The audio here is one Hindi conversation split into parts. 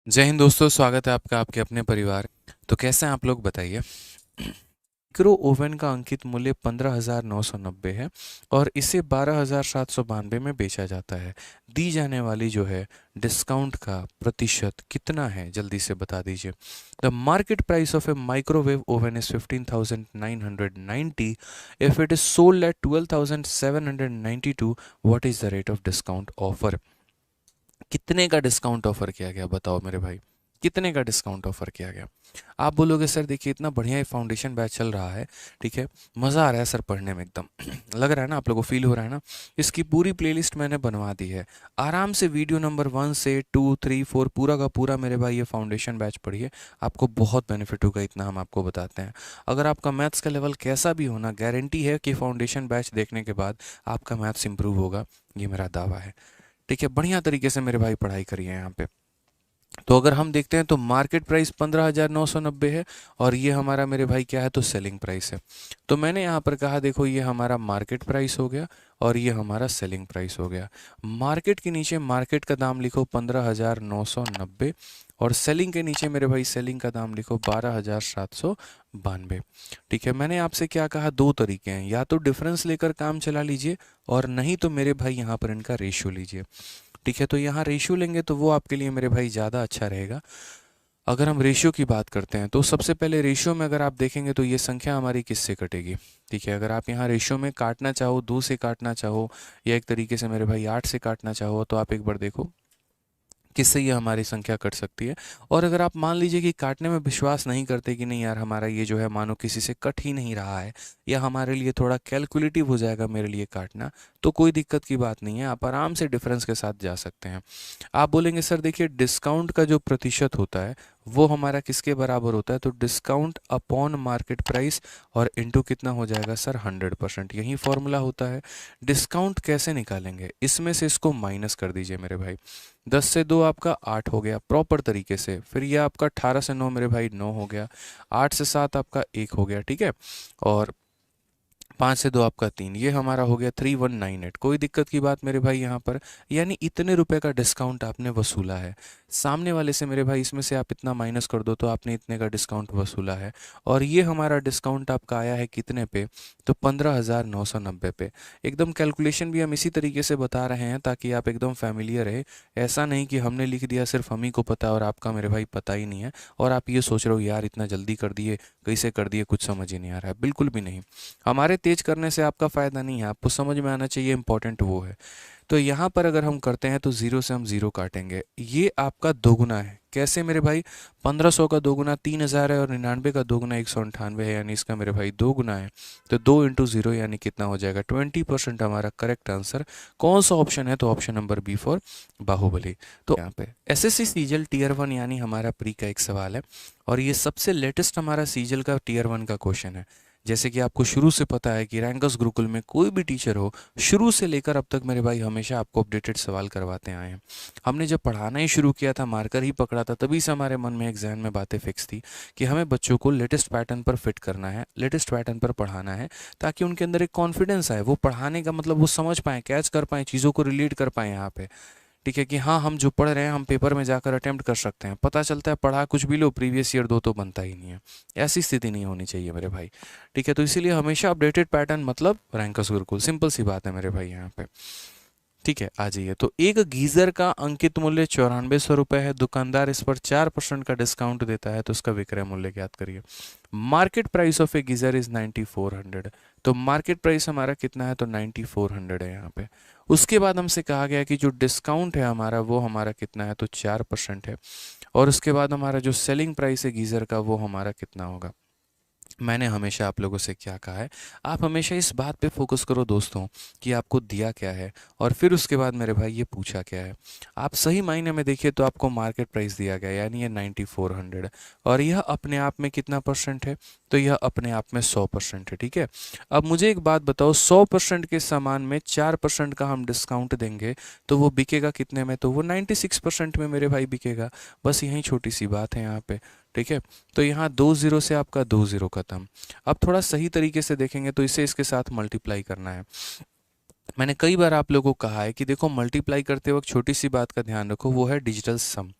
जय हिंद दोस्तों, स्वागत है आपका आपके अपने परिवार। तो कैसे हैं आप लोग बताइए। माइक्रो ओवन का अंकित मूल्य 15,990 है और इसे 12,792 में बेचा जाता है। दी जाने वाली जो है डिस्काउंट का प्रतिशत कितना है, जल्दी से बता दीजिए। The market price of A microwave oven is 15,990। If it is sold at 12,792, what is the rate of discount offer. कितने का डिस्काउंट ऑफर किया गया, बताओ मेरे भाई, कितने का डिस्काउंट ऑफर किया गया। आप बोलोगे सर देखिए इतना बढ़िया ये फाउंडेशन बैच चल रहा है, ठीक है, मज़ा आ रहा है सर पढ़ने में एकदम लग रहा है ना, आप लोगों को फील हो रहा है ना। इसकी पूरी प्लेलिस्ट मैंने बनवा दी है। आराम से वीडियो नंबर 1 से 2 3 4 पूरा का पूरा मेरे भाई ये फाउंडेशन बैच पढ़िए, आपको बहुत बेनिफिट होगा, इतना हम आपको बताते हैं। अगर आपका मैथ्स का लेवल कैसा भी होना, गारंटी है कि फाउंडेशन बैच देखने के बाद आपका मैथ्स इंप्रूव होगा, ये मेरा दावा है। ठीक है, बढ़िया तरीके से मेरे भाई पढ़ाई करिए यहाँ पे। तो अगर हम देखते हैं तो मार्केट प्राइस 15,990 है और ये हमारा मेरे भाई क्या है, तो सेलिंग प्राइस है। तो मैंने यहाँ पर कहा देखो ये हमारा मार्केट प्राइस हो गया और ये हमारा सेलिंग प्राइस हो गया। मार्केट के नीचे मार्केट का दाम लिखो 15,990 और सेलिंग के नीचे मेरे भाई सेलिंग का दाम लिखो 12,792। ठीक है, मैंने आपसे क्या कहा, दो तरीके हैं, या तो डिफरेंस लेकर काम चला लीजिए और नहीं तो मेरे भाई यहाँ पर इनका रेशियो लीजिए। ठीक है, तो यहाँ रेशियो लेंगे तो वो आपके लिए मेरे भाई ज़्यादा अच्छा रहेगा। अगर हम रेशियो की बात करते हैं तो सबसे पहले रेशियो में अगर आप देखेंगे तो ये संख्या हमारी किससे कटेगी। ठीक है, अगर आप यहाँ रेशियो में काटना चाहो, 2 से काटना चाहो या एक तरीके से मेरे भाई 8 से काटना चाहो, तो आप एक बार देखो किससे ये हमारी संख्या कट सकती है। और अगर आप मान लीजिए कि काटने में विश्वास नहीं करते कि नहीं यार हमारा ये जो है मानो किसी से कट ही नहीं रहा है या हमारे लिए थोड़ा कैलकुलेटिव हो जाएगा मेरे लिए काटना, तो कोई दिक्कत की बात नहीं है, आप आराम से डिफरेंस के साथ जा सकते हैं। आप बोलेंगे सर देखिए डिस्काउंट का जो प्रतिशत होता है वो हमारा किसके बराबर होता है, तो डिस्काउंट अपॉन मार्केट प्राइस और इनटू कितना हो जाएगा सर, 100%, यही फॉर्मूला होता है। डिस्काउंट कैसे निकालेंगे, इसमें से इसको माइनस कर दीजिए मेरे भाई। 10 से 2 आपका 8 हो गया प्रॉपर तरीके से, फिर ये आपका 18 से 9 मेरे भाई 9 हो गया, 8 से 7 आपका 1 हो गया, ठीक है, और 5 से 2 आपका 3, ये हमारा हो गया 3198। कोई दिक्कत की बात मेरे भाई यहाँ पर, यानी इतने रुपए का डिस्काउंट आपने वसूला है। सामने वाले से मेरे भाई इसमें से आप इतना माइनस कर दो तो आपने इतने का डिस्काउंट वसूला है। और ये हमारा डिस्काउंट आपका आया है कितने पे, तो 15,990 पे। एकदम कैलकुलेशन भी हम इसी तरीके से बता रहे हैं ताकि आप एकदम फैमिलियर रहे। ऐसा नहीं कि हमने लिख दिया सिर्फ हम ही को पता और आपका मेरे भाई पता ही नहीं है और आप ये सोच रहे हो यार इतना जल्दी कर दिए, कैसे कर दिए, कुछ समझ ही नहीं आ रहा है। बिल्कुल भी नहीं, हमारे तेज करने से आपका फ़ायदा नहीं है, आपको समझ में आना चाहिए, इंपॉर्टेंट वो है। तो यहाँ पर अगर हम करते हैं तो ज़ीरो से हम ज़ीरो काटेंगे, ये आपका दोगुना है। कैसे मेरे भाई, 1500 का दोगुना 3000 है और 99 का दोगुना 198 है, यानी इसका मेरे भाई दो गुना है। तो 2 इंटू ज़ीरो यानी कितना हो जाएगा, 20% हमारा करेक्ट आंसर। कौन सा ऑप्शन है, तो option number B for Baahubali. तो यहाँ पे एसएससी सीजल टीयर 1 यानी हमारा प्री का एक सवाल है और ये सबसे लेटेस्ट हमारा सीजल का टीयर 1 का क्वेश्चन है। जैसे कि आपको शुरू से पता है कि रैंकर्स गुरुकुल में कोई भी टीचर हो, शुरू से लेकर अब तक मेरे भाई हमेशा आपको अपडेटेड सवाल करवाते आए हैं। हमने जब पढ़ाना ही शुरू किया था, मार्कर ही पकड़ा था, तभी से हमारे मन में एक जहन में बातें फिक्स थी कि हमें बच्चों को लेटेस्ट पैटर्न पर फिट करना है, लेटेस्ट पैटर्न पर पढ़ाना है, ताकि उनके अंदर एक कॉन्फिडेंस आए, वो पढ़ाने का मतलब वो समझ पाएँ, कैच कर पाएँ, चीज़ों को रिलेट कर पाएँ यहाँ पे। ठीक है कि हाँ हम जो पढ़ रहे हैं हम पेपर में जाकर अटेम्प्ट कर सकते हैं, पता चलता है पढ़ा कुछ भी लो, प्रीवियस ईयर दो तो बनता ही नहीं है। ऐसी स्थिति नहीं होनी चाहिए मेरे भाई। ठीक है, तो इसीलिए हमेशा अपडेटेड पैटर्न मतलब रैंकर्स गुरुकुल, सिंपल सी बात है मेरे भाई यहाँ पे। ठीक है, आ जाइए। तो एक गीजर का अंकित मूल्य 9400 है, दुकानदार इस पर 4% का डिस्काउंट देता है, तो उसका विक्रय मूल्य ज्ञात करिए। Market price of A geyser is 9400। तो मार्केट प्राइस हमारा कितना है, तो 9400 है यहाँ पे। उसके बाद हमसे कहा गया कि जो डिस्काउंट है हमारा वो हमारा कितना है, तो 4% है। और उसके बाद हमारा जो सेलिंग प्राइस है गीजर का वो हमारा कितना होगा। मैंने हमेशा आप लोगों से क्या कहा है, आप हमेशा इस बात पे फोकस करो दोस्तों कि आपको दिया क्या है और फिर उसके बाद मेरे भाई ये पूछा क्या है। आप सही मायने में देखिए तो आपको मार्केट प्राइस दिया गया यानी ये 9400 और यह अपने आप में कितना परसेंट है, तो यह अपने आप में 100% है। ठीक है, अब मुझे एक बात बताओ, 100% के सामान में 4% का हम डिस्काउंट देंगे तो वो बिकेगा कितने में, तो वो 96% में मेरे भाई बिकेगा। बस यही छोटी सी बात है यहाँ पे। ठीक है, तो यहाँ 2 ज़ीरो से आपका 2 ज़ीरो खत्म। अब थोड़ा सही तरीके से देखेंगे तो इसे इसके साथ मल्टीप्लाई करना है। मैंने कई बार आप लोगों को कहा है कि देखो मल्टीप्लाई करते वक्त छोटी सी बात का ध्यान रखो, वो है डिजिटल सम।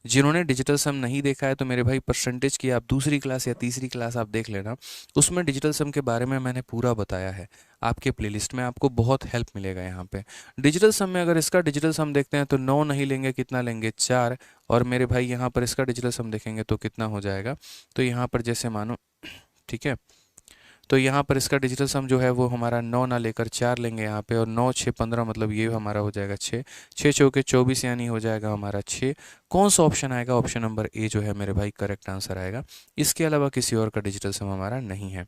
जिन्होंने डिजिटल सम नहीं देखा है तो मेरे भाई परसेंटेज की आप दूसरी क्लास या तीसरी क्लास आप देख लेना, उसमें डिजिटल सम के बारे में मैंने पूरा बताया है। आपके प्लेलिस्ट में आपको बहुत हेल्प मिलेगा यहाँ पे। डिजिटल सम में अगर इसका डिजिटल सम देखते हैं तो 9 नहीं लेंगे, कितना लेंगे 4। और मेरे भाई यहाँ पर इसका डिजिटल सम देखेंगे तो कितना हो जाएगा, तो यहाँ पर जैसे मानो, ठीक है, तो यहाँ पर इसका डिजिटल सम जो है वो हमारा 9 ना लेकर 4 लेंगे यहाँ पे, और 9 6 15 मतलब ये हमारा हो जाएगा 6, 6 चौके 24 यानी हो जाएगा हमारा 6। कौन सा ऑप्शन आएगा, ऑप्शन नंबर ए जो है मेरे भाई करेक्ट आंसर आएगा। इसके अलावा किसी और का डिजिटल सम हमारा नहीं है।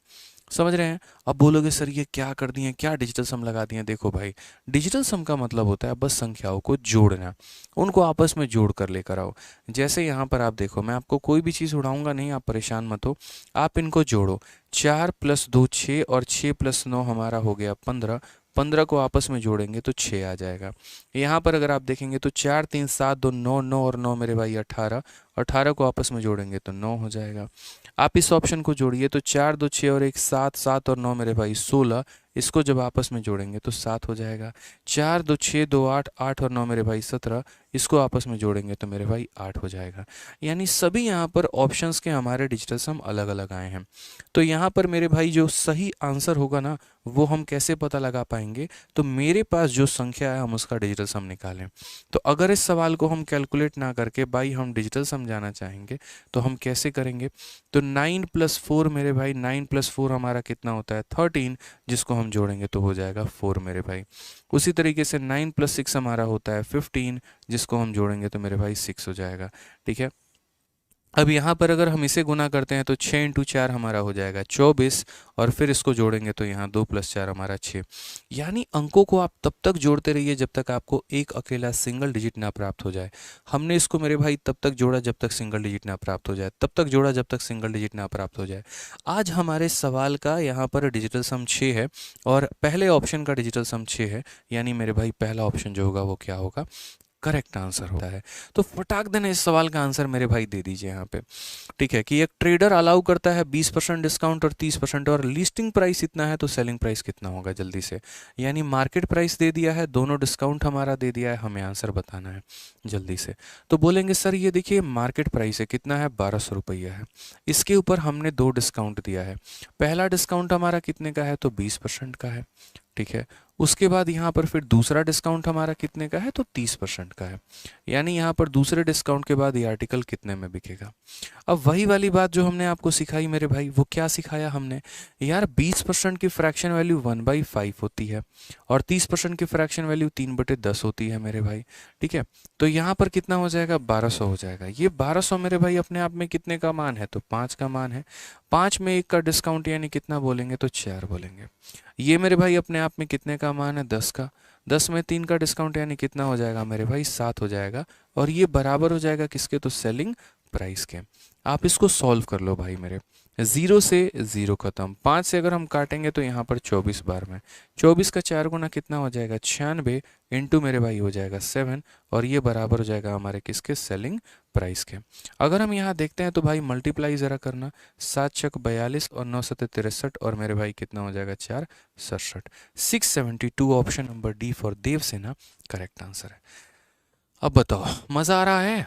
समझ रहे हैं? अब बोलोगे सर ये क्या कर दिए, क्या डिजिटल सम लगा दिए। देखो भाई, डिजिटल सम का मतलब होता है बस संख्याओं को जोड़ना, उनको आपस में जोड़ कर लेकर आओ। जैसे यहाँ पर आप देखो, मैं आपको कोई भी चीज़ उड़ाऊंगा नहीं, आप परेशान मत हो, आप इनको जोड़ो। 4 + 2 6 और 6 + 9 हमारा हो गया 15। 15 को आपस में जोड़ेंगे तो 6 आ जाएगा। यहाँ पर अगर आप देखेंगे तो 4 3 7 2 9, 9 और 9 मेरे भाई 18। 18 को आपस में जोड़ेंगे तो 9 हो जाएगा। आप इस ऑप्शन को जोड़िए तो 4 2 6 और 1 7, 7 और 9 मेरे भाई 16। इसको जब आपस में जोड़ेंगे तो 7 हो जाएगा। 4 2 6 2 8, 8 और 9 मेरे भाई 17। इसको आपस में जोड़ेंगे तो मेरे भाई 8 हो जाएगा। यानी सभी यहाँ पर ऑप्शंस के हमारे डिजिटल सम अलग अलग आए हैं। तो यहाँ पर मेरे भाई जो सही आंसर होगा ना, वो हम कैसे पता लगा पाएंगे, तो मेरे पास जो संख्या है हम उसका डिजिटल सम निकालें। तो अगर इस सवाल को हम कैलकुलेट ना करके भाई हम डिजिटल सम जाना चाहेंगे तो हम कैसे करेंगे, तो 9 + 4 मेरे भाई, 9 + 4 हमारा कितना होता है 13, जिसको हम जोड़ेंगे तो हो जाएगा 4 मेरे भाई। उसी तरीके से 9 + 6 हमारा होता है 15, जिसको हम जोड़ेंगे तो मेरे भाई 6 हो जाएगा। ठीक है, अब यहाँ पर अगर हम इसे गुना करते हैं तो 6 × 4 हमारा हो जाएगा 24, और फिर इसको जोड़ेंगे तो यहाँ 2 + 4 हमारा 6। यानी अंकों को आप तब तक जोड़ते रहिए जब तक आपको एक अकेला सिंगल डिजिट ना प्राप्त हो जाए। हमने इसको मेरे भाई तब तक जोड़ा जब तक सिंगल डिजिट ना प्राप्त हो जाए, तब तक जोड़ा जब तक सिंगल डिजिट ना प्राप्त हो जाए। आज हमारे सवाल का यहाँ पर डिजिटल सम 6 है और पहले ऑप्शन का डिजिटल सम 6 है, यानी मेरे भाई पहला ऑप्शन जो होगा वो क्या होगा, करेक्ट आंसर होता है। तो फटाक देने इस सवाल का आंसर मेरे भाई दे दीजिए यहाँ पे। ठीक है, कि एक ट्रेडर अलाउ करता है 20% डिस्काउंट और 30%, और लिस्टिंग प्राइस इतना है तो सेलिंग प्राइस कितना होगा, जल्दी से। यानी मार्केट प्राइस दे दिया है, दोनों डिस्काउंट हमारा दे दिया है, हमें आंसर बताना है जल्दी से। तो बोलेंगे सर ये देखिए मार्केट प्राइस है कितना है, 1200 रुपया है। इसके ऊपर हमने 2 डिस्काउंट दिया है। पहला डिस्काउंट हमारा कितने का है, तो 20% का है। ठीक है, उसके बाद यहाँ पर फिर दूसरा डिस्काउंट हमारा कितने का है, तो 30% का है। यानी यहाँ पर दूसरे डिस्काउंट के बाद ये आर्टिकल कितने में बिकेगा। अब वही वाली बात जो हमने आपको सिखाई मेरे भाई, वो क्या सिखाया हमने, यार 20% की फ्रैक्शन वैल्यू 1/5 होती है और 30% की फ्रैक्शन वैल्यू 3/10 होती है मेरे भाई। ठीक है, तो यहाँ पर कितना हो जाएगा, 1200 हो जाएगा। ये 1200 मेरे भाई अपने आप में कितने का मान है, तो 5 का मान है। 5 में 1 का डिस्काउंट यानी कितना बोलेंगे, तो 4 बोलेंगे। ये मेरे भाई अपने आप में कितने का मान है, 10 का। 10 में 3 का डिस्काउंट यानी कितना हो जाएगा मेरे भाई, 7 हो जाएगा। और ये बराबर हो जाएगा किसके, तो सेलिंग प्राइस के। आप इसको सॉल्व कर लो भाई मेरे। 0 से 0 खत्म, 5 से अगर हम काटेंगे तो यहाँ पर 24 बार में 24 का 4 गुना कितना हो जाएगा, 96 इंटू मेरे भाई हो जाएगा 7, और ये बराबर हो जाएगा हमारे किसके, सेलिंग प्राइस के। अगर हम यहाँ देखते हैं तो भाई मल्टीप्लाई ज़रा करना, 7 छक 42 और 9 सत्ते 63, और मेरे भाई कितना हो जाएगा, 4 67। 672 option number D for Devsena correct answer है। अब बताओ मज़ा आ रहा है?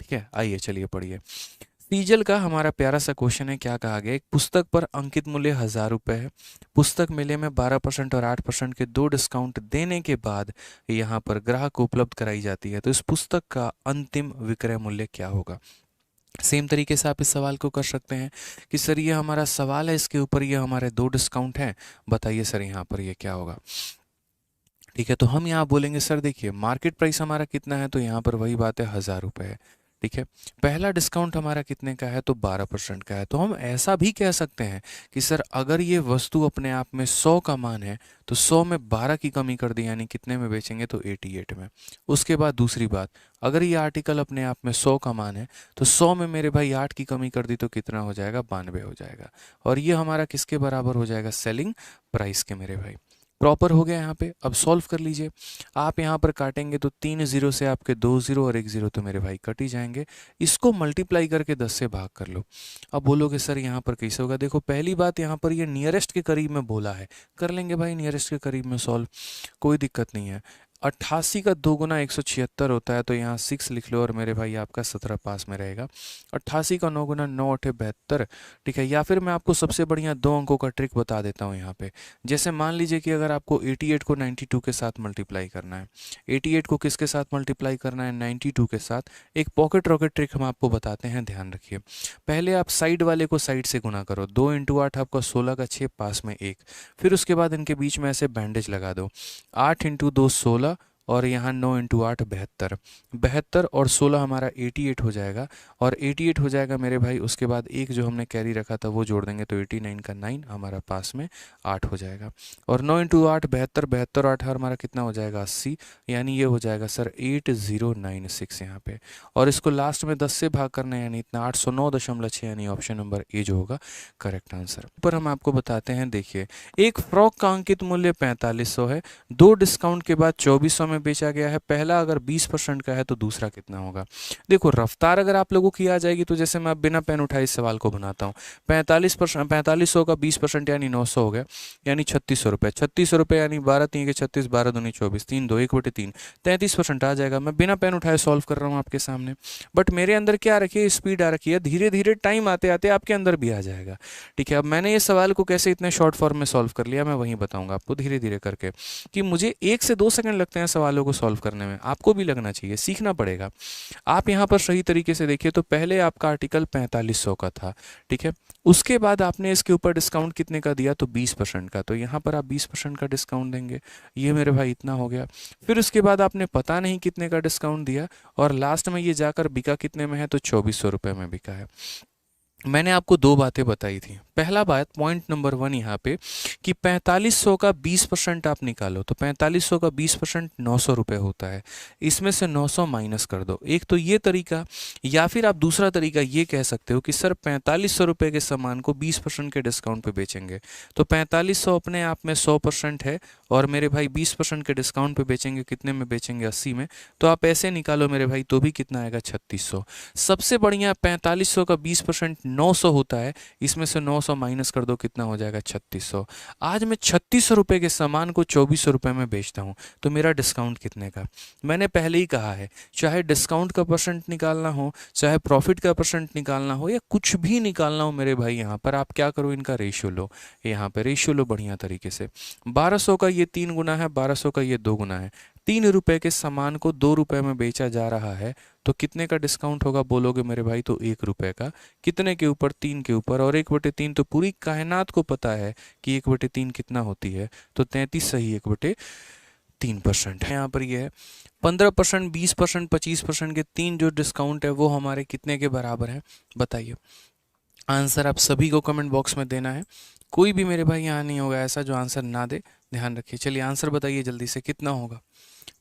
ठीक है, आइए चलिए पढ़िए। सीजल का हमारा प्यारा सा क्वेश्चन है, क्या कहा गया, एक पुस्तक पर अंकित मूल्य 1000 रुपये है। पुस्तक मेले में 12% और 8% के 2 डिस्काउंट देने के बाद यहाँ पर ग्राहक को उपलब्ध कराई जाती है, तो इस पुस्तक का अंतिम विक्रय मूल्य क्या होगा। सेम तरीके से आप इस सवाल को कर सकते हैं कि सर ये हमारा सवाल है, इसके ऊपर ये हमारे 2 डिस्काउंट हैं, बताइए सर यहाँ पर ये क्या होगा। ठीक है, तो हम यहाँ बोलेंगे सर देखिए मार्केट प्राइस हमारा कितना है, तो यहाँ पर वही बात है 1000 रुपये है। ठीक है, पहला डिस्काउंट हमारा कितने का है, तो 12% का है। तो हम ऐसा भी कह सकते हैं कि सर अगर ये वस्तु अपने आप में 100 का मान है तो 100 में 12 की कमी कर दी, यानी कितने में बेचेंगे, तो 88 में। उसके बाद दूसरी बात, अगर ये आर्टिकल अपने आप में 100 का मान है तो 100 में मेरे भाई 8 की कमी कर दी तो कितना हो जाएगा, 92 हो जाएगा। और ये हमारा किसके बराबर हो जाएगा, सेलिंग प्राइस के मेरे भाई। प्रॉपर हो गया यहाँ पे। अब सॉल्व कर लीजिए। आप यहाँ पर काटेंगे तो 3 0 से आपके 2 0 और 1 0 तो मेरे भाई कट ही जाएंगे। इसको मल्टीप्लाई करके 10 से भाग कर लो। अब बोलोगे सर यहाँ पर कैसे होगा, देखो पहली बात यहाँ पर ये नियरेस्ट के करीब में बोला है, कर लेंगे भाई नियरेस्ट के करीब में सॉल्व, कोई दिक्कत नहीं है। 88 का 2 गुना 176 होता है, तो यहाँ 6 लिख लो और मेरे भाई आपका 17 पास में रहेगा। 88 का 9 गुना 9 8 72, ठीक है। या फिर मैं आपको सबसे बढ़िया 2 अंकों का ट्रिक बता देता हूँ यहाँ पे। जैसे मान लीजिए कि अगर आपको 88 को 92 के साथ मल्टीप्लाई करना है, 88 को किसके साथ मल्टीप्लाई करना है, 92 के साथ। एक पॉकेट रॉकेट ट्रिक हम आपको बताते हैं, ध्यान रखिए। पहले आप साइड वाले को साइड से गुना करो, 2 इंटू 8 आपका 16 का 6 पास में 1। फिर उसके बाद इनके बीच में ऐसे बैंडेज लगा दो, 8 इंटू 2 16 और यहाँ 9 इंटू 8 72। 72 और 16 हमारा 88 हो जाएगा, और 88 हो जाएगा मेरे भाई। उसके बाद एक जो हमने कैरी रखा था वो जोड़ देंगे, तो 89 का 9 हमारा पास में 8 हो जाएगा। और 9 इंटू 8 72, 72 8 हमारा कितना हो जाएगा 80, यानी ये हो जाएगा सर 8096 यहाँ पे। और इसको लास्ट में 10 से भाग करना है, यानी इतना 809.6, यानी ऑप्शन नंबर ए जो होगा करेक्ट आंसर। पर हम आपको बताते हैं, देखिए एक फ्रॉक का अंकित मूल्य 4500 है, 2 डिस्काउंट के बाद 2400 में बेचा गया है। पहला अगर 20% का है तो दूसरा कितना होगा। देखो रफ्तार अगर आप लोगों की आ जाएगी तो जैसे मैं बिना पेन उठाए इस सवाल को बनाता हूँ। 4500 का 20% यानी 900 हो गया, यानी 3600 रुपये। 3600 रुपये यानी 12 3 के 36, 12 दूनी 24, 3 2 1/3, 33% आ जाएगा। मैं बिना पेन उठाए सॉल्व कर रहा हूँ आपके सामने, बट मेरे अंदर क्या रखी है, स्पीड आ रखी है। धीरे धीरे टाइम आते आते आपके अंदर भी आ जाएगा, ठीक है। अब मैंने ये सवाल को कैसे इतने शॉर्ट फॉर्म में सॉल्व कर लिया, मैं वहीं बताऊंगा आपको धीरे धीरे करके, कि मुझे 1 से 2 सेकंड लगते हैं सवालों को सॉल्व करने में, आपको भी लगना चाहिए, सीखना पड़ेगा। आप यहाँ पर सही तरीके से देखिए, तो पहले आपका आर्टिकल 4500 का था, ठीक है। उसके बाद आपने इसके ऊपर डिस्काउंट कितने का दिया, तो 20% का, तो यहाँ पर आप 20% का डिस्काउंट देंगे, ये मेरे भाई इतना हो गया। फिर उसके बाद आपने पता नहीं कितने का डिस्काउंट दिया, और लास्ट में ये जाकर बिका कितने में है, तो 2400 रुपये में बिका है। मैंने आपको 2 बातें बताई थी। पहला बात, पॉइंट नंबर 1 यहाँ पे, कि 4500 का 20% आप निकालो, तो 4500 का 20% 900 रुपये होता है। इसमें से 900 माइनस कर दो। एक तो ये तरीका, या फिर आप दूसरा तरीका ये कह सकते हो कि सर 4500 रुपये के सामान को 20% के डिस्काउंट पे बेचेंगे, तो 4500 अपने आप में 100% है, और मेरे भाई 20% के डिस्काउंट पे बेचेंगे, कितने में बेचेंगे, 80 में। तो आप ऐसे निकालो मेरे भाई, तो भी कितना आएगा, 3600। सबसे बढ़िया 4500 का 20% 900 होता है, इसमें से 900 माइनस कर दो, कितना हो जाएगा, 3600। आज मैं 3600 रुपये के सामान को 2400 रुपये में बेचता हूँ, तो मेरा डिस्काउंट कितने का। मैंने पहले ही कहा है, चाहे डिस्काउंट का परसेंट निकालना हो, चाहे प्रॉफिट का परसेंट निकालना हो, या कुछ भी निकालना हो मेरे भाई, यहाँ पर आप क्या करो, इनका रेशियो लो। यहाँ पर रेशियो लो बढ़िया तरीके से। 1200 का ये 3 गुना है, 1200 का ये 2 गुना है। 3 रुपये के सामान को 2 रुपये में बेचा जा रहा है, तो कितने का डिस्काउंट होगा बोलोगे मेरे भाई, तो 1 रुपये का। कितने के ऊपर, 3 के ऊपर, और 1/3 तो पूरी कायनात को पता है कि 1/3 कितना होती है, तो 33 सही 1/3% है। यहाँ पर ये है 15%, 20%, 25% के 3 जो डिस्काउंट है वो हमारे कितने के बराबर है, बताइए। आंसर आप सभी को कमेंट बॉक्स में देना है, कोई भी मेरे भाई यहाँ नहीं होगा ऐसा जो आंसर ना दे, ध्यान रखिए। चलिए आंसर बताइए जल्दी से, कितना होगा।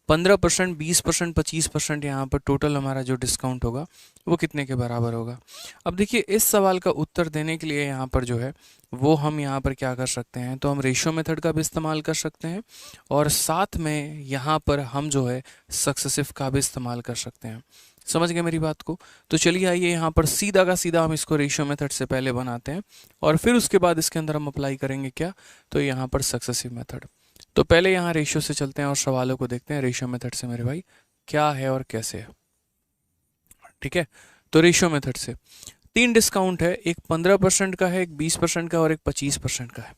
15%, 20%, 25%, यहाँ पर टोटल हमारा जो डिस्काउंट होगा वो कितने के बराबर होगा। अब देखिए इस सवाल का उत्तर देने के लिए यहाँ पर जो है वो हम यहाँ पर क्या कर सकते हैं, तो हम रेशियो मेथड का भी इस्तेमाल कर सकते हैं, और साथ में यहाँ पर हम जो है सक्सेसिव का भी इस्तेमाल कर सकते हैं। समझ गए मेरी बात को। तो चलिए आइए यहाँ पर सीधा का सीधा हम इसको रेशियो मेथड से पहले बनाते हैं, और फिर उसके बाद इसके अंदर हम अप्लाई करेंगे क्या, तो यहाँ पर सक्सेसिव मेथड। तो पहले यहाँ रेशियो से चलते हैं और सवालों को देखते हैं रेशियो मेथड से मेरे भाई क्या है और कैसे है, ठीक है। तो रेशियो मेथड से 3 डिस्काउंट है, एक 15% का है, एक 20% का, और एक 25% का है।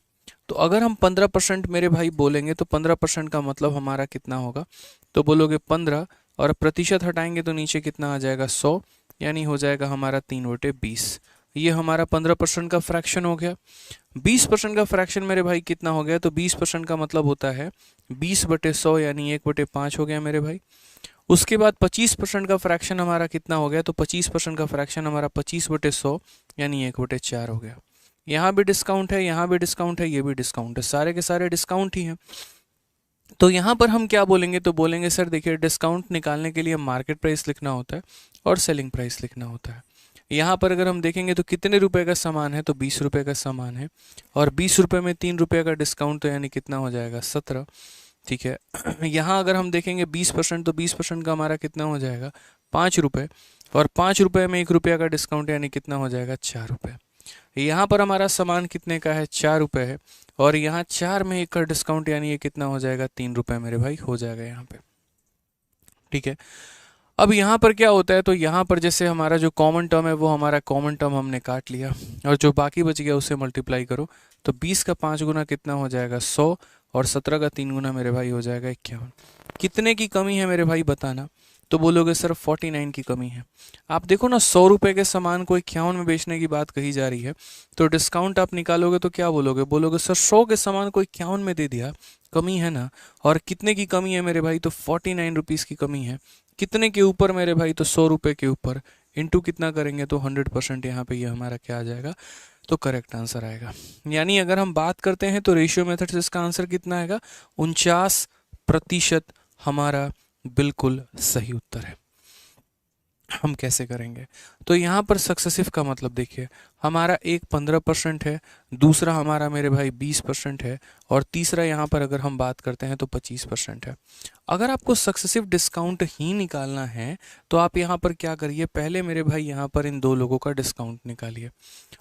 तो अगर हम 15% मेरे भाई बोलेंगे तो 15% का मतलब हमारा कितना होगा, तो बोलोगे 15, और प्रतिशत हटाएंगे तो नीचे कितना आ जाएगा, 100, यानी हो जाएगा हमारा 3/20। ये हमारा 15% का फ्रैक्शन हो गया। 20% का फ्रैक्शन मेरे भाई कितना हो गया, तो 20% का मतलब होता है 20/100, यानी 1/5 हो गया मेरे भाई। उसके बाद 25% का फ्रैक्शन हमारा कितना हो गया, तो 25% का फ्रैक्शन हमारा 25/100, यानी 1/4 हो गया। यहाँ भी डिस्काउंट है, यहाँ भी डिस्काउंट है, ये भी डिस्काउंट है, सारे के सारे डिस्काउंट ही हैं। तो यहाँ पर हम क्या बोलेंगे, तो बोलेंगे सर देखिए डिस्काउंट निकालने के लिए मार्केट प्राइस लिखना होता है और सेलिंग प्राइस लिखना होता है। यहाँ पर अगर हम देखेंगे तो कितने रुपए का सामान है, तो 20 रुपये का सामान है, और 20 रुपये में 3 रुपये का डिस्काउंट, तो यानी कितना हो जाएगा, 17, ठीक है। यहाँ अगर हम देखेंगे 20%, तो 20% का हमारा कितना हो जाएगा, 5 रुपये, और 5 रुपये में 1 रुपया का डिस्काउंट, यानी कितना हो जाएगा, 4 रुपये। यहाँ पर हमारा सामान कितने का है, 4 रुपये है, और यहाँ 4 में 1 का डिस्काउंट, यानी ये कितना हो जाएगा, 3 रुपये मेरे भाई हो जाएगा यहाँ पे। ठीक है। अब यहाँ पर क्या होता है, तो यहाँ पर जैसे हमारा जो कॉमन टर्म है वो हमारा कॉमन टर्म हमने काट लिया, और जो बाकी बच गया उससे मल्टीप्लाई करो, तो 20 का 5 गुना कितना हो जाएगा 100, और 17 का 3 गुना मेरे भाई हो जाएगा 51। कितने की कमी है मेरे भाई बताना, तो बोलोगे सर 49 की कमी है। आप देखो ना, 100 रुपये के सामान को 51 में बेचने की बात कही जा रही है, तो डिस्काउंट आप निकालोगे तो क्या बोलोगे, बोलोगे सर 100 के सामान को 51 में दे दिया, कमी है ना। और कितने की कमी है मेरे भाई, तो 49 रुपीज़ की कमी है। कितने के ऊपर मेरे भाई, तो 100 रुपये के ऊपर, इंटू कितना करेंगे तो 100% यहाँ पे ये हमारा क्या आ जाएगा, तो करेक्ट आंसर आएगा। यानी अगर हम बात करते हैं तो रेशियो मेथड से इसका आंसर कितना आएगा, 49% हमारा बिल्कुल सही उत्तर है। हम कैसे करेंगे, तो यहाँ पर सक्सेसिव का मतलब देखिए, हमारा एक 15% है, दूसरा हमारा मेरे भाई 20% है, और तीसरा यहाँ पर अगर हम बात करते हैं तो 25% है। अगर आपको सक्सेसिव डिस्काउंट ही निकालना है तो आप यहाँ पर क्या करिए, पहले मेरे भाई यहाँ पर इन दो लोगों का डिस्काउंट निकालिए।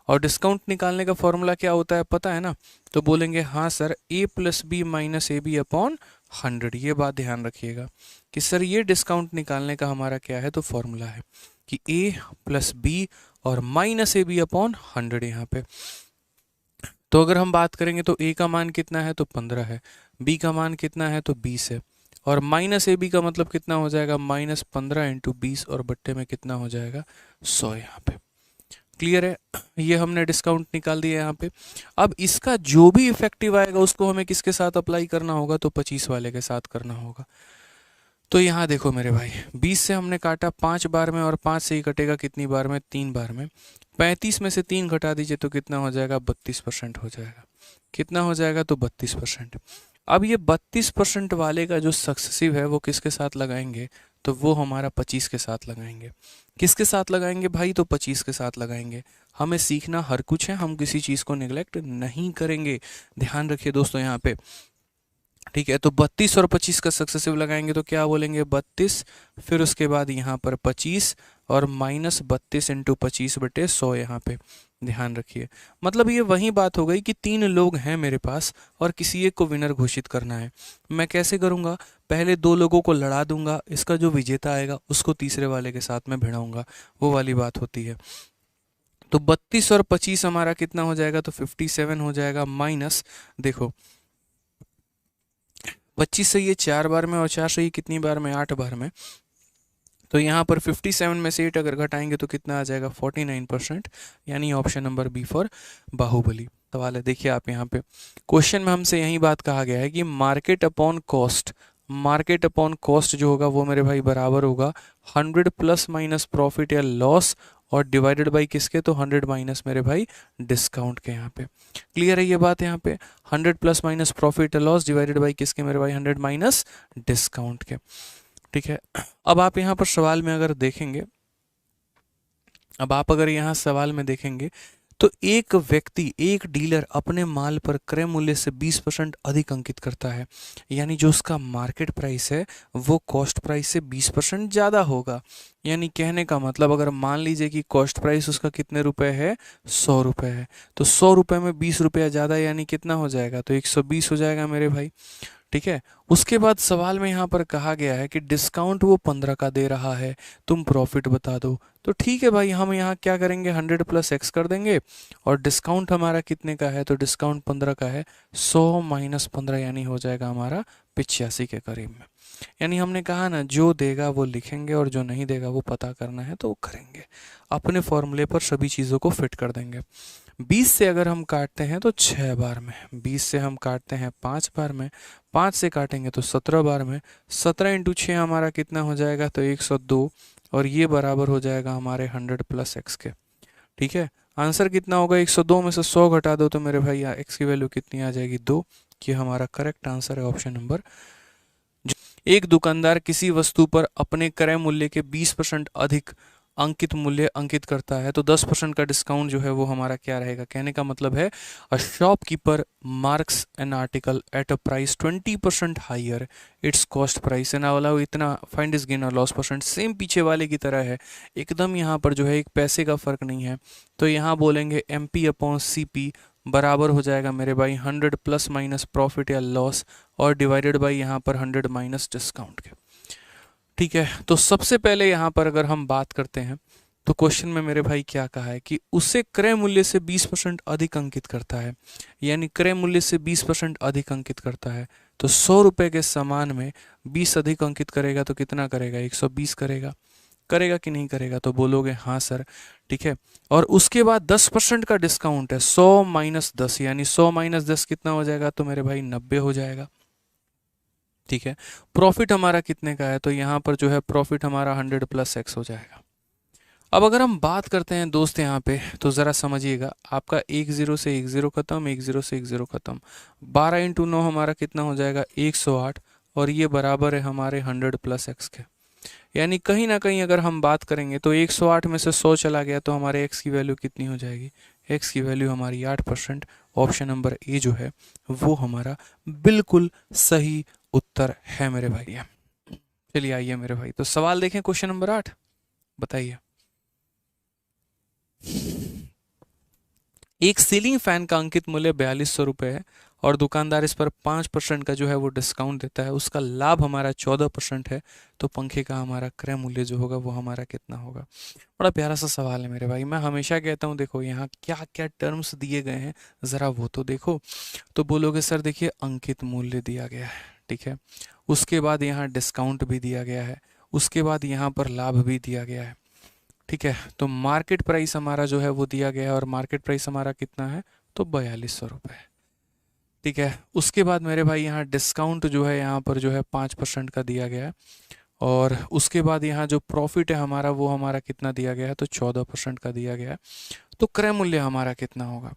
और डिस्काउंट निकालने का फॉर्मूला क्या होता है पता है ना, तो बोलेंगे हाँ sir, a plus B minus A B upon 100। ये बात ध्यान रखिएगा कि सर ये डिस्काउंट निकालने का हमारा क्या है, तो फॉर्मूला है कि a प्लस बी और माइनस ए बी अपॉन 100 यहाँ पे। तो अगर हम बात करेंगे तो a का मान कितना है, तो 15 है, b का मान कितना है, तो 20 है, और माइनस ए बी का मतलब कितना हो जाएगा, -15 इंटू 20, और बट्टे में कितना हो जाएगा 100 यहाँ पे। क्लियर है, ये हमने डिस्काउंट निकाल दिया यहाँ पे। अब इसका जो भी इफेक्टिव आएगा उसको हमें किसके साथ अप्लाई करना होगा, तो 25 वाले के साथ करना होगा। तो यहाँ देखो मेरे भाई, 20 से हमने काटा 5 बार में, और 5 से ही कटेगा कितनी बार में, 3 बार में। 35 में से 3 घटा दीजिए तो कितना हो जाएगा, 32% हो जाएगा। कितना हो जाएगा, तो 32%। अब ये 32% वाले का जो सक्सेसिव है वो किसके साथ लगाएंगे, तो वो हमारा 25 के साथ लगाएंगे। किसके साथ लगाएंगे भाई, तो 25 के साथ लगाएंगे। हमें सीखना हर कुछ है, हम किसी चीज़ को निगलेक्ट नहीं करेंगे, ध्यान रखिए दोस्तों यहाँ पे। ठीक है, तो 32 और 25 का सक्सेसिव लगाएंगे तो क्या बोलेंगे, 32, फिर उसके बाद यहाँ पर 25, और -32 इंटू 25/100 यहाँ पे। ध्यान रखिए, मतलब ये वही बात हो गई कि 3 लोग हैं मेरे पास और किसी एक को विनर घोषित करना है। मैं कैसे करूँगा, पहले 2 लोगों को लड़ा दूंगा, इसका जो विजेता आएगा उसको तीसरे वाले के साथ में भिड़ाऊंगा, वो वाली बात होती है। तो 32 और 25 हमारा कितना हो जाएगा, तो 57 हो जाएगा, माइनस देखो 25 से ये 4 बार में, और 4 से ये कितनी बार में, 8 बार में। तो यहाँ पर 57 में से 8 अगर घटाएंगे तो कितना आ जाएगा, 49%। यानी option number B for Baahubali. सवाल है, देखिए आप यहाँ पे क्वेश्चन में हमसे यही बात कहा गया है कि market upon cost, market upon cost जो होगा वो मेरे भाई बराबर होगा 100 प्लस माइनस प्रॉफिट या लॉस, और डिवाइडेड बाई किसके, तो 100 माइनस मेरे भाई डिस्काउंट के। यहाँ पे क्लियर है ये बात, यहाँ पे 100 प्लस माइनस प्रॉफिट या लॉस डिवाइडेड बाई किसके मेरे भाई, 100 माइनस डिस्काउंट के। ठीक है, अब आप यहाँ पर सवाल में अगर देखेंगे, अब आप अगर यहाँ सवाल में देखेंगे तो एक व्यक्ति, एक डीलर अपने माल पर क्रय मूल्य से 20% अधिक अंकित करता है, यानी जो उसका मार्केट प्राइस है वो कॉस्ट प्राइस से 20% ज़्यादा होगा। यानी कहने का मतलब, अगर मान लीजिए कि कॉस्ट प्राइस उसका कितने रुपए है, 100 रुपये है, तो 100 रुपये में 20 रुपया ज़्यादा, यानी कितना हो जाएगा, तो 120 हो जाएगा मेरे भाई। ठीक है, उसके बाद सवाल में यहाँ पर कहा गया है कि डिस्काउंट वो 15 का दे रहा है, तुम प्रॉफिट बता दो। तो ठीक है भाई, हम यहाँ क्या करेंगे, 100 प्लस एक्स कर देंगे, और डिस्काउंट हमारा कितने का है, तो डिस्काउंट 15 का है, 100 माइनस 15 यानी हो जाएगा हमारा 85 के करीब में। यानी हमने कहा ना, जो देगा वो लिखेंगे और जो नहीं देगा वो पता करना है तो वो करेंगे, अपने फॉर्मूले पर सभी चीज़ों को फिट कर देंगे। 20 से अगर हम काटते हैं तो 6 बार में, 20 से हम काटते हैं 5 बार में, 5 से काटेंगे तो 17 बार में, 17 इंटू 6 हमारा कितना हो जाएगा, तो 102, और ये बराबर हो जाएगा हमारे 100 प्लस एक्स के। ठीक है, आंसर कितना होगा, 102 में से 100 घटा दो तो मेरे भाई एक्स की वैल्यू कितनी आ जाएगी, 2। ये हमारा करेक्ट आंसर है ऑप्शन नंबर। एक दुकानदार किसी वस्तु पर अपने क्रय मूल्य के 20% अधिक अंकित मूल्य अंकित करता है तो 10% का डिस्काउंट जो है वो हमारा क्या रहेगा। कहने का मतलब है, a shopkeeper marks an article at a price 20% higher its cost price and allow इतना फाइंड इज गेन और लॉस परसेंट। सेम पीछे वाले की तरह है एकदम, यहाँ पर जो है एक पैसे का फर्क नहीं है। तो यहाँ बोलेंगे M P upon C P बराबर हो जाएगा मेरे भाई 100 प्लस माइनस प्रॉफिट या लॉस, और डिवाइडेड बाई यहाँ पर 100 माइनस डिस्काउंट के। ठीक है, तो सबसे पहले यहाँ पर अगर हम बात करते हैं तो क्वेश्चन में मेरे भाई क्या कहा है कि उसे क्रय मूल्य से 20% अधिक अंकित करता है, यानी क्रय मूल्य से 20% अधिक अंकित करता है। तो 100 रुपये के सामान में 20 अधिक अंकित करेगा तो कितना करेगा, 120 करेगा। करेगा कि नहीं करेगा, तो बोलोगे हाँ सर, ठीक है। और उसके बाद 10% का डिस्काउंट है, 100 माइनस 10, यानी 100 माइनस 10 कितना हो जाएगा, तो मेरे भाई 90 हो जाएगा। ठीक है, प्रॉफिट हमारा कितने का है, तो यहाँ पर जो है प्रॉफिट हमारा 100 प्लस एक्स हो जाएगा। अब अगर हम बात करते हैं दोस्त यहाँ पे, तो ज़रा समझिएगा, आपका 10 से 10 खत्म, 10 से 10 खत्म, 12 इंटू 9 हमारा कितना हो जाएगा, 108, और ये बराबर है हमारे 100 प्लस एक्स के। यानी कहीं ना कहीं अगर हम बात करेंगे तो 108 में से 100 चला गया तो हमारे एक्स की वैल्यू कितनी हो जाएगी, एक्स की वैल्यू हमारी 8%। ऑप्शन नंबर ए जो है वो हमारा बिल्कुल सही उत्तर है मेरे भाई। चलिए आइए मेरे भाई, तो सवाल देखें, क्वेश्चन नंबर 8, बताइए। एक सीलिंग फैन का अंकित मूल्य 4200 रुपये है और दुकानदार इस पर 5% का जो है वो डिस्काउंट देता है, उसका लाभ हमारा 14% है, तो पंखे का हमारा क्रय मूल्य जो होगा वो हमारा कितना होगा। बड़ा प्यारा सा सवाल है मेरे भाई। मैं हमेशा कहता हूँ देखो यहाँ क्या क्या टर्म्स दिए गए हैं ज़रा वो तो देखो। तो बोलोगे सर देखिए अंकित मूल्य दिया गया है, ठीक है, उसके बाद यहाँ डिस्काउंट भी दिया गया है, उसके बाद यहाँ पर लाभ भी दिया गया है, ठीक है। तो मार्केट प्राइस हमारा जो है वो दिया गया है और मार्केट प्राइस हमारा कितना है, तो 4200 रुपये, ठीक है। उसके बाद मेरे भाई यहाँ डिस्काउंट जो है यहाँ पर जो है 5% का दिया गया है, और उसके बाद यहाँ जो प्रॉफिट है हमारा वो हमारा कितना दिया गया है, तो 14% का दिया गया है। तो क्रय मूल्य हमारा कितना होगा,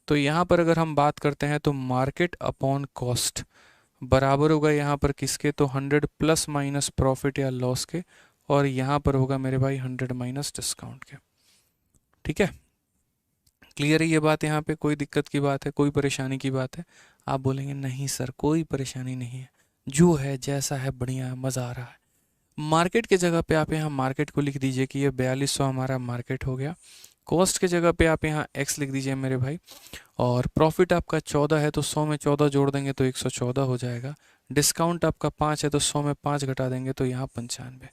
तो यहाँ पर अगर हम बात करते हैं तो मार्केट अपॉन कॉस्ट बराबर होगा यहाँ पर किसके, तो 100 प्लस माइनस प्रॉफिट या लॉस के, और यहाँ पर होगा मेरे भाई 100 माइनस डिस्काउंट के। ठीक है, क्लियर है ये बात, यहाँ पे कोई दिक्कत की बात है, कोई परेशानी की बात है? आप बोलेंगे नहीं सर कोई परेशानी नहीं है, जो है जैसा है बढ़िया है, मज़ा आ रहा है। मार्केट के जगह पे आप यहाँ मार्केट को लिख दीजिए कि ये 4200 हमारा मार्केट हो गया। कॉस्ट के जगह पे आप यहाँ एक्स लिख दीजिए मेरे भाई, और प्रॉफिट आपका 14 है तो 100 में 14 जोड़ देंगे तो 114 हो जाएगा। डिस्काउंट आपका 5 है तो 100 में 5 घटा देंगे तो यहाँ 95।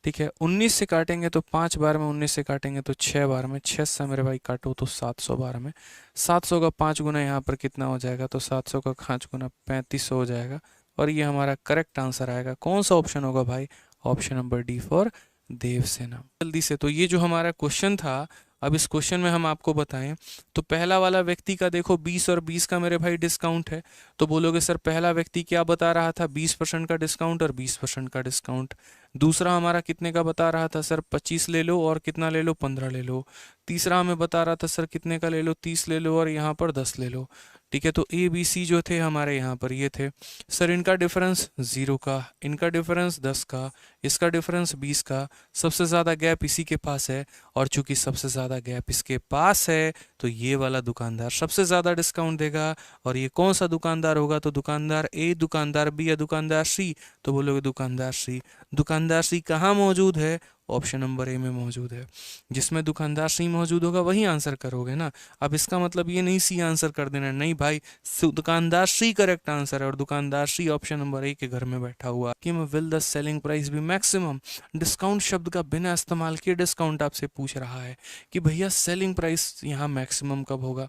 ठीक है, 19 से काटेंगे तो 5 बार में, 19 से काटेंगे तो 6 बार में, 6 से मेरे भाई काटो तो 700 बार में, 700 का 5 गुना यहाँ पर कितना हो जाएगा, तो 700 का 5 गुना 3500 हो जाएगा, और ये हमारा करेक्ट आंसर आएगा। कौन सा ऑप्शन होगा भाई, option number D for Devsena. जल्दी से, तो ये जो हमारा क्वेश्चन था, अब इस क्वेश्चन में हम आपको बताएं तो पहला वाला व्यक्ति का देखो 20 और 20 का मेरे भाई डिस्काउंट है, तो बोलोगे सर पहला व्यक्ति क्या बता रहा था, 20% का डिस्काउंट और 20% का डिस्काउंट। दूसरा हमारा कितने का बता रहा था, सर 25 ले लो और कितना ले लो, 15 ले लो। तीसरा हमें बता रहा था सर कितने का ले लो, 30 ले लो और यहाँ पर 10 ले लो। ठीक है, तो ए बी सी जो थे हमारे यहाँ पर ये थे। सर इनका डिफरेंस 0 का, इनका डिफरेंस 10 का, इसका डिफरेंस 20 का, सबसे ज़्यादा गैप इसी के पास है, और चूंकि सबसे ज़्यादा गैप इसके पास है तो ये वाला दुकानदार सबसे ज़्यादा डिस्काउंट देगा। और ये कौन सा दुकानदार होगा, तो दुकानदार ए, दुकानदार बी या दुकानदार सी, तो बोलोगे दुकानदार सी। दुकानदार सी कहाँ मौजूद है, ऑप्शन नंबर ए में मौजूद है। जिसमें दुकानदार सी मौजूद होगा वही आंसर करोगे ना। अब इसका मतलब ये नहीं सी आंसर कर देना, नहीं भाई, दुकानदार सी करेक्ट आंसर है, और दुकानदार सी ऑप्शन नंबर ए के घर में बैठा हुआ कि विल द सेलिंग प्राइस भी मैक्सिमम। डिस्काउंट शब्द का बिना इस्तेमाल किए डिस्काउंट आपसे पूछ रहा है कि भैया सेलिंग प्राइस यहाँ मैक्सिमम कब होगा,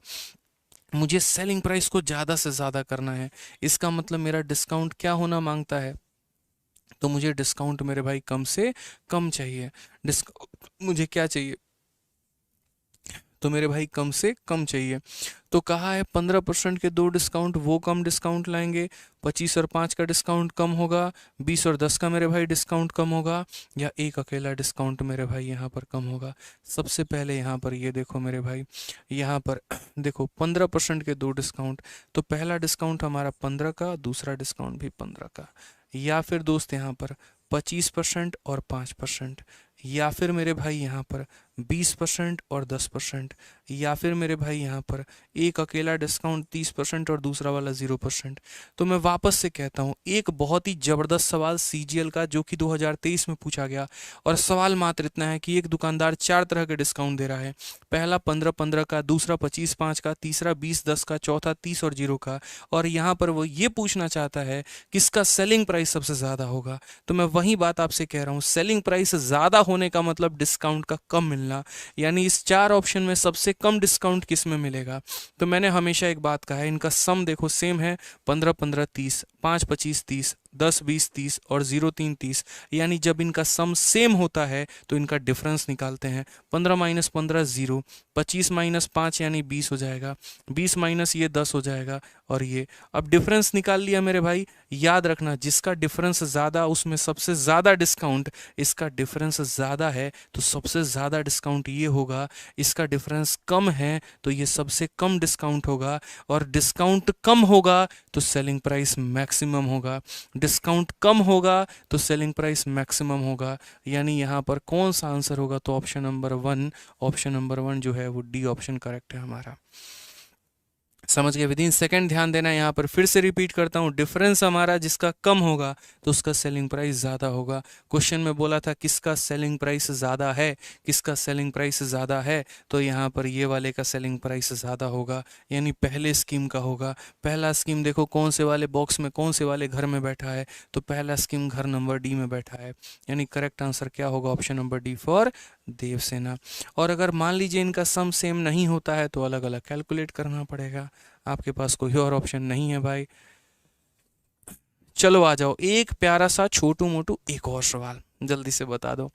मुझे सेलिंग प्राइस को ज़्यादा से ज़्यादा करना है, इसका मतलब मेरा डिस्काउंट क्या होना मांगता है, तो मुझे डिस्काउंट मेरे भाई कम से कम चाहिए। डिस्काउंट मुझे क्या चाहिए, तो मेरे भाई कम से कम चाहिए। तो कहा है 15% के 2 डिस्काउंट, वो कम डिस्काउंट लाएंगे, 25 और 5 का डिस्काउंट कम होगा, 20 और 10 का मेरे भाई डिस्काउंट कम होगा, या एक अकेला डिस्काउंट मेरे भाई यहाँ पर कम होगा। सबसे पहले यहाँ पर ये देखो मेरे भाई, यहाँ पर देखो 15% के 2 डिस्काउंट, तो पहला डिस्काउंट हमारा 15 का, दूसरा डिस्काउंट भी 15 का, या फिर दोस्त यहाँ पर 25% और 5%, या फिर मेरे भाई यहाँ पर 20% और 10%, या फिर मेरे भाई यहाँ पर एक अकेला डिस्काउंट 30% और दूसरा वाला 0%। तो मैं वापस से कहता हूँ, एक बहुत ही ज़बरदस्त सवाल सीजीएल का जो कि 2023 में पूछा गया, और सवाल मात्र इतना है कि एक दुकानदार 4 तरह के डिस्काउंट दे रहा है। पहला 15-15 का, दूसरा 25-5 का, तीसरा 20-10 का, चौथा 30 और 0 का। और यहाँ पर वो ये पूछना चाहता है किसका सेलिंग प्राइस सबसे ज़्यादा होगा। तो मैं वही बात आपसे कह रहा हूँ, सेलिंग प्राइस ज़्यादा होने का मतलब डिस्काउंट का कम मिलना, यानी इस 4 ऑप्शन में सबसे कम डिस्काउंट किस में मिलेगा। तो मैंने हमेशा एक बात कहा है, इनका सम देखो सेम है, 15-15 30, 5-25 30, 10-20 30 और 0-3 30, यानी जब इनका सम सेम होता है तो इनका डिफरेंस निकालते हैं। 15 माइनस 15 0, 25 माइनस 5 यानी 20 हो जाएगा, 20 माइनस ये 10 हो जाएगा, और ये अब डिफरेंस निकाल लिया मेरे भाई। याद रखना, जिसका डिफरेंस ज़्यादा उसमें सबसे ज़्यादा डिस्काउंट, इसका डिफरेंस ज़्यादा है तो सबसे ज़्यादा डिस्काउंट ये होगा, इसका डिफरेंस कम है तो ये सबसे कम डिस्काउंट होगा, और डिस्काउंट कम होगा तो सेलिंग प्राइस मैक्सिमम होगा, डिस्काउंट कम होगा तो सेलिंग प्राइस मैक्सिमम होगा। यानी यहाँ पर कौन सा आंसर होगा, तो ऑप्शन नंबर 1, ऑप्शन नंबर 1 जो है वो डी ऑप्शन करेक्ट है हमारा। समझ गए? विद इन सेकेंड ध्यान देना, यहाँ पर फिर से रिपीट करता हूँ, डिफरेंस हमारा जिसका कम होगा तो उसका सेलिंग प्राइस ज़्यादा होगा। क्वेश्चन में बोला था किसका सेलिंग प्राइस ज़्यादा है, किसका सेलिंग प्राइस ज़्यादा है, तो यहाँ पर ये वाले का सेलिंग प्राइस ज़्यादा होगा, यानी पहले स्कीम का होगा। पहला स्कीम देखो कौन से वाले बॉक्स में, कौन से वाले घर में बैठा है, तो पहला स्कीम घर नंबर डी में बैठा है, यानी करेक्ट आंसर क्या होगा, option number D for Devsena. और अगर मान लीजिए इनका सम सेम नहीं होता है तो अलग अलग कैलकुलेट करना पड़ेगा, आपके पास कोई और ऑप्शन नहीं है भाई। चलो आ जाओ, एक प्यारा सा छोटू मोटू एक और सवाल जल्दी से बता दो,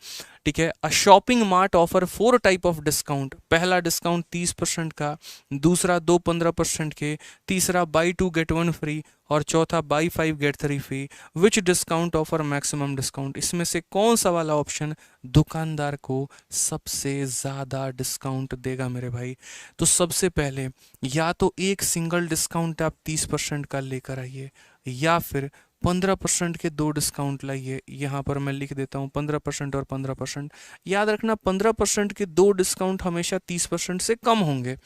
ठीक है। अ shopping mart offer 4 type of discount, पहला डिस्काउंट 30% का, दूसरा 2 15% के, तीसरा बाई 2 गेट 1 फ्री, और चौथा buy 5 get 3 free. Which discount offer maximum discount, इसमें से कौन सा वाला ऑप्शन दुकानदार को सबसे ज़्यादा डिस्काउंट देगा मेरे भाई। तो सबसे पहले या तो एक सिंगल डिस्काउंट आप 30% का लेकर आइए, या फिर 15% के 2 डिस्काउंट लाइए। यहाँ पर मैं लिख देता हूँ 15% और 15%। याद रखना 15% के 2 डिस्काउंट हमेशा 30% से कम होंगे।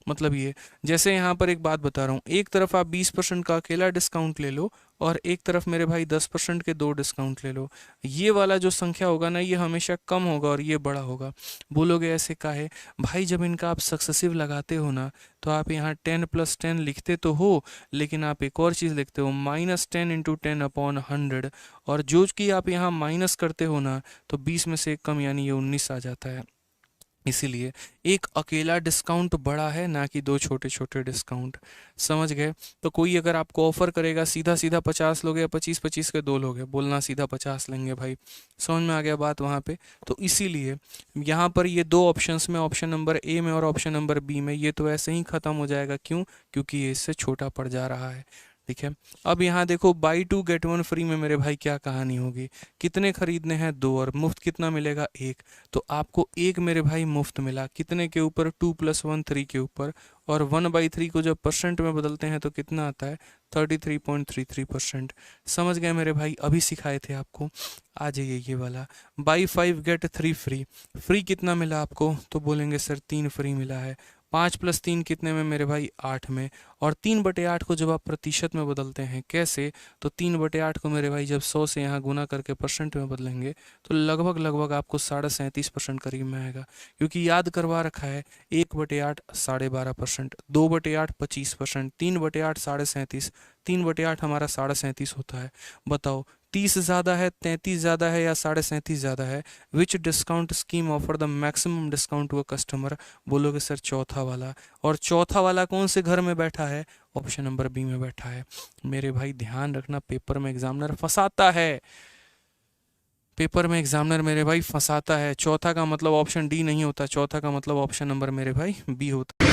मतलब ये, जैसे यहाँ पर एक बात बता रहा हूँ, एक तरफ आप 20% का अकेला डिस्काउंट ले लो और एक तरफ मेरे भाई 10% के 2 डिस्काउंट ले लो, ये वाला जो संख्या होगा ना ये हमेशा कम होगा और ये बड़ा होगा। बोलोगे ऐसे काहे भाई, जब इनका आप सक्सेसिव लगाते हो ना तो आप यहाँ 10 + 10 लिखते तो हो, लेकिन आप एक और चीज़ लिखते हो -10 × 10/100, और जो कि आप यहाँ माइनस करते हो ना तो 20 में से एक कम यानी ये 19 आ जाता है। इसीलिए एक अकेला डिस्काउंट बड़ा है ना कि 2 छोटे छोटे डिस्काउंट। समझ गए? तो कोई अगर आपको ऑफर करेगा सीधा सीधा 50 लोगे या 25-25 के 2 लोगे, बोलना सीधा 50 लेंगे भाई। समझ में आ गया बात वहाँ पे? तो इसीलिए यहाँ पर ये 2 ऑप्शंस में, ऑप्शन नंबर ए में और ऑप्शन नंबर बी में, ये तो ऐसे ही ख़त्म हो जाएगा। क्यों? क्योंकि ये इससे छोटा पड़ जा रहा है। ठीक है, अब यहाँ देखो बाई 2 गेट 1 फ्री में मेरे भाई क्या कहानी होगी, कितने खरीदने हैं 2 और मुफ्त कितना मिलेगा 1, तो आपको 1 मेरे भाई मुफ्त मिला, कितने के ऊपर 2 + 1 3 के ऊपर, और 1/3 को जब परसेंट में बदलते हैं तो कितना आता है 33.33%। समझ गए मेरे भाई? अभी सिखाए थे आपको। आ जाइए ये वाला बाई 5 गेट 3 फ्री, फ्री कितना मिला आपको, तो बोलेंगे सर 3 फ्री मिला है। 5 + 3 कितने में मेरे भाई 8 में, और 3/8 को जब आप प्रतिशत में बदलते हैं कैसे, तो 3/8 को मेरे भाई जब 100 से यहाँ गुना करके परसेंट में बदलेंगे तो लगभग लगभग आपको 37.5% करीब में आएगा, क्योंकि याद करवा रखा है 1/8 12.5%, 2/8 25%, 3/8 37.5, 3/8 हमारा 37.5 होता है। बताओ 30 ज़्यादा है, 33 ज़्यादा है या 37.5 ज़्यादा है? Which discount scheme offer the maximum discount to a customer? बोलोगे सर चौथा वाला, और चौथा वाला कौन से घर में बैठा है? ऑप्शन नंबर बी में बैठा है। मेरे भाई ध्यान रखना, पेपर में एग्जामिनर फंसाता है, पेपर में एग्जामिनर मेरे भाई फंसाता है। चौथा का मतलब ऑप्शन डी नहीं होता, चौथा का मतलब ऑप्शन नंबर मेरे भाई बी होता है।